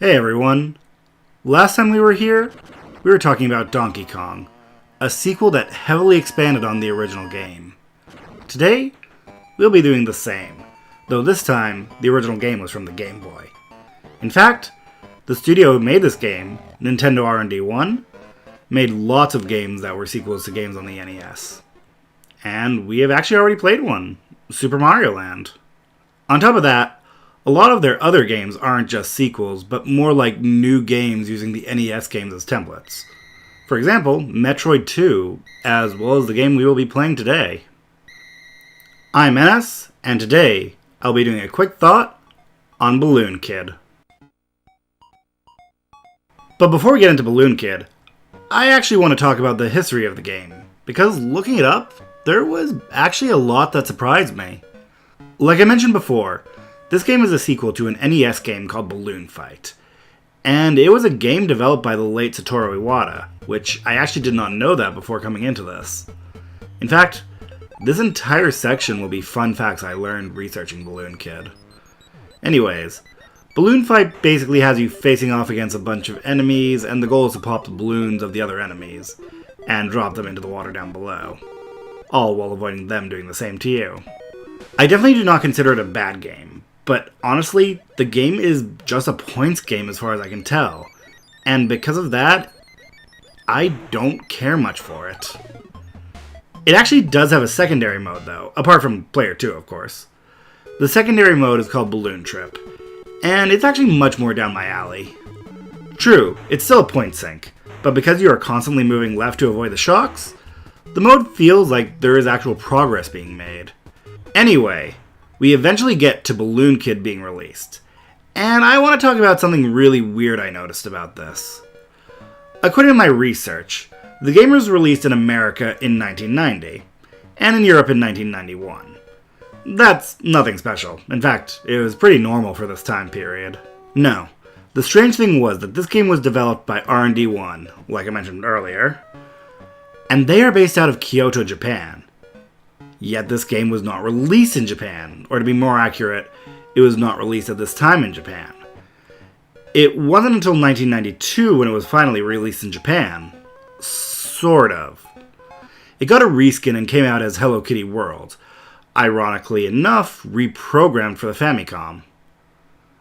Hey everyone! Last time we were here, we were talking about Donkey Kong, a sequel that heavily expanded on the original game. Today, we'll be doing the same, though this time, the original game was from the Game Boy. In fact, the studio who made this game, Nintendo R&D 1, made lots of games that were sequels to games on the NES. And we have actually already played one, Super Mario Land. On top of that, a lot of their other games aren't just sequels, but more like new games using the NES games as templates. For example, Metroid 2, as well as the game we will be playing today. I'm Enes, and today I'll be doing a quick thought on Balloon Kid. But before we get into Balloon Kid, I actually want to talk about the history of the game, because looking it up, there was actually a lot that surprised me. Like I mentioned before, this game is a sequel to an NES game called Balloon Fight, and it was a game developed by the late Satoru Iwata, which I actually did not know that before coming into this. In fact, this entire section will be fun facts I learned researching Balloon Kid. Anyways, Balloon Fight basically has you facing off against a bunch of enemies, and the goal is to pop the balloons of the other enemies, and drop them into the water down below, all while avoiding them doing the same to you. I definitely do not consider it a bad game, but honestly, the game is just a points game as far as I can tell, and because of that, I don't care much for it. It actually does have a secondary mode though, apart from Player 2 of course. The secondary mode is called Balloon Trip, and it's actually much more down my alley. True, it's still a point sink, but because you are constantly moving left to avoid the shocks, the mode feels like there is actual progress being made. Anyway, we eventually get to Balloon Kid being released, and I want to talk about something really weird I noticed about this. According to my research, the game was released in America in 1990, and in Europe in 1991. That's nothing special. In fact, it was pretty normal for this time period. No, the strange thing was that this game was developed by R&D 1, like I mentioned earlier, and they are based out of Kyoto, Japan. Yet this game was not released in Japan, or to be more accurate, it was not released at this time in Japan. It wasn't until 1992 when it was finally released in Japan. Sort of. It got a reskin and came out as Hello Kitty World, ironically enough, reprogrammed for the Famicom.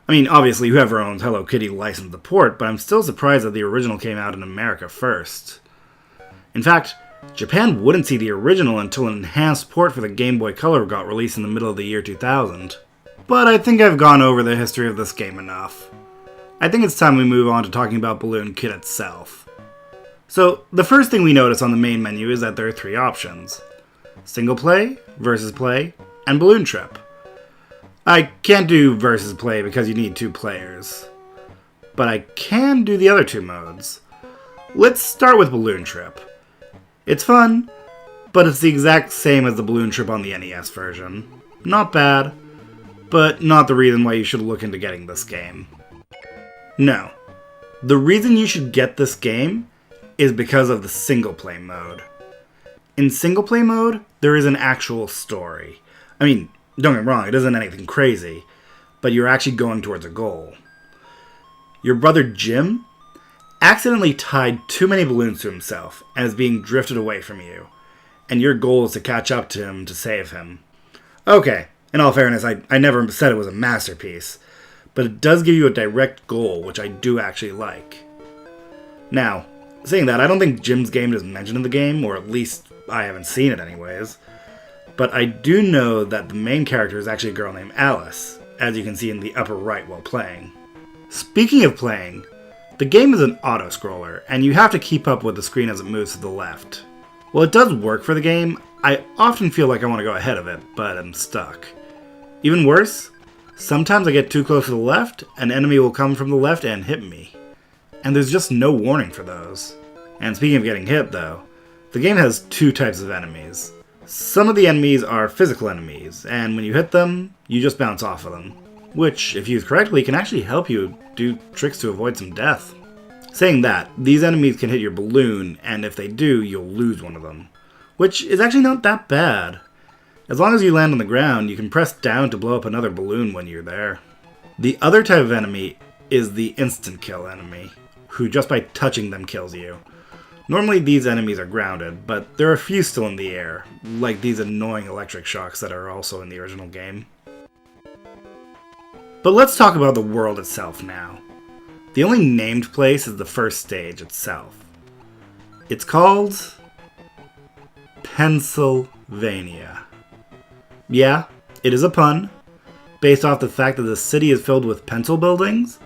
I mean, obviously whoever owns Hello Kitty licensed the port, but I'm still surprised that the original came out in America first. In fact, Japan wouldn't see the original until an enhanced port for the Game Boy Color got released in the middle of the year 2000. But I think I've gone over the history of this game enough. I think it's time we move on to talking about Balloon Kid itself. So, the first thing we notice on the main menu is that there are three options: Single Play, Versus Play, and Balloon Trip. I can't do Versus Play because you need two players, but I can do the other two modes. Let's start with Balloon Trip. It's fun, but it's the exact same as the Balloon Trip on the NES version. Not bad, but not the reason why you should look into getting this game. No, the reason you should get this game is because of the single play mode. In single play mode, there is an actual story. I mean, don't get me wrong, it isn't anything crazy, but you're actually going towards a goal. Your brother Jim accidentally tied too many balloons to himself and is being drifted away from you, and your goal is to catch up to him to save him. Okay, in all fairness, I never said it was a masterpiece, but it does give you a direct goal, which I do actually like. Now, saying that, I don't think Jim's game is mentioned in the game, or at least I haven't seen it anyways, but I do know that the main character is actually a girl named Alice, as you can see in the upper right while playing. Speaking of playing, the game is an auto-scroller, and you have to keep up with the screen as it moves to the left. While it does work for the game, I often feel like I want to go ahead of it, but I'm stuck. Even worse, sometimes I get too close to the left, an enemy will come from the left and hit me. And there's just no warning for those. And speaking of getting hit though, the game has two types of enemies. Some of the enemies are physical enemies, and when you hit them, you just bounce off of them, which, if used correctly, can actually help you do tricks to avoid some death. Saying that, these enemies can hit your balloon, and if they do, you'll lose one of them, which is actually not that bad. As long as you land on the ground, you can press down to blow up another balloon when you're there. The other type of enemy is the instant kill enemy, who just by touching them kills you. Normally these enemies are grounded, but there are a few still in the air, like these annoying electric shocks that are also in the original game. But let's talk about the world itself now. The only named place is the first stage itself. It's called Pennsylvania. Yeah, it is a pun, based off the fact that the city is filled with pencil buildings,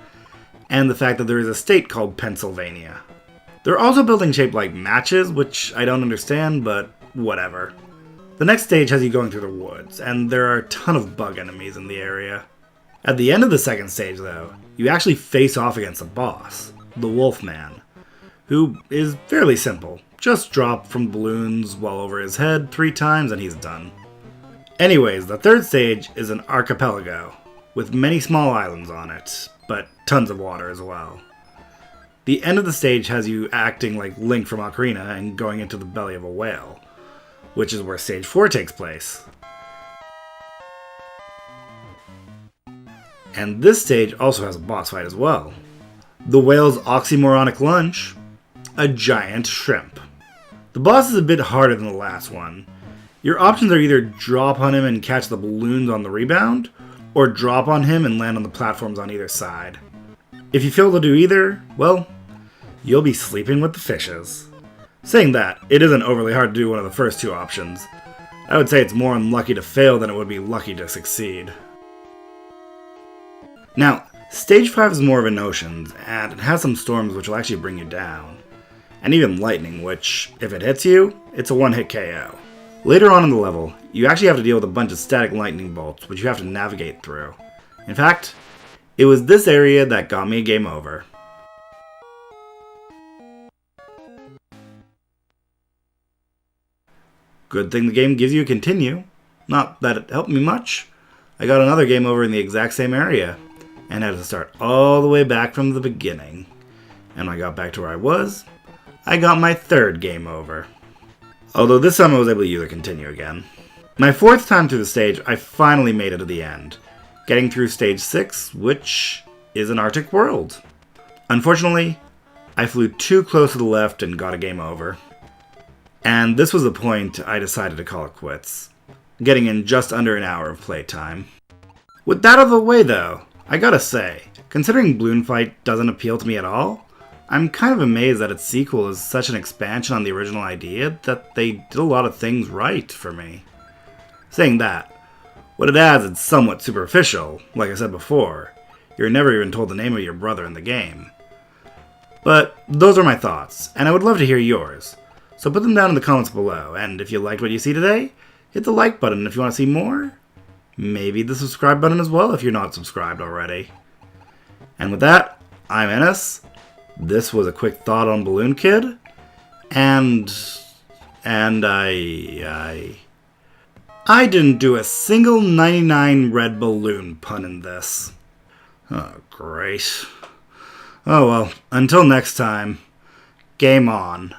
and the fact that there is a state called Pennsylvania. There are also buildings shaped like matches, which I don't understand, but whatever. The next stage has you going through the woods, and there are a ton of bug enemies in the area. At the end of the second stage, though, you actually face off against a boss, the Wolfman, who is fairly simple. Just drop from balloons well over his head 3 times and he's done. Anyways, the third stage is an archipelago, with many small islands on it, but tons of water as well. The end of the stage has you acting like Link from Ocarina and going into the belly of a whale, which is where stage 4 takes place. And this stage also has a boss fight as well. The whale's oxymoronic lunch, a giant shrimp. The boss is a bit harder than the last one. Your options are either drop on him and catch the balloons on the rebound, or drop on him and land on the platforms on either side. If you fail to do either, well, you'll be sleeping with the fishes. Saying that, it isn't overly hard to do one of the first 2 options. I would say it's more unlucky to fail than it would be lucky to succeed. Now, stage 5 is more of an ocean, and it has some storms which will actually bring you down. And even lightning, which, if it hits you, it's a one-hit KO. Later on in the level, you actually have to deal with a bunch of static lightning bolts, which you have to navigate through. In fact, it was this area that got me a game over. Good thing the game gives you a continue. Not that it helped me much. I got another game over in the exact same area, and had to start all the way back from the beginning. And when I got back to where I was, I got my 3rd game over. Although this time I was able to use a continue again. My 4th time through the stage, I finally made it to the end, getting through stage 6, which is an Arctic world. Unfortunately, I flew too close to the left and got a game over. And this was the point I decided to call it quits, getting in just under an hour of playtime. With that out of the way though, I gotta say, considering Balloon Fight doesn't appeal to me at all, I'm kind of amazed that its sequel is such an expansion on the original idea that they did a lot of things right for me. Saying that, what it adds is somewhat superficial, like I said before. You're never even told the name of your brother in the game. But those are my thoughts, and I would love to hear yours. So put them down in the comments below, and if you liked what you see today, hit the like button if you want to see more. Maybe the subscribe button as well if you're not subscribed already. And with that, I'm Ennis. This was a quick thought on Balloon Kid, and I didn't do a single 99 red balloon pun in this. Oh, great. Oh well, until next time, game on.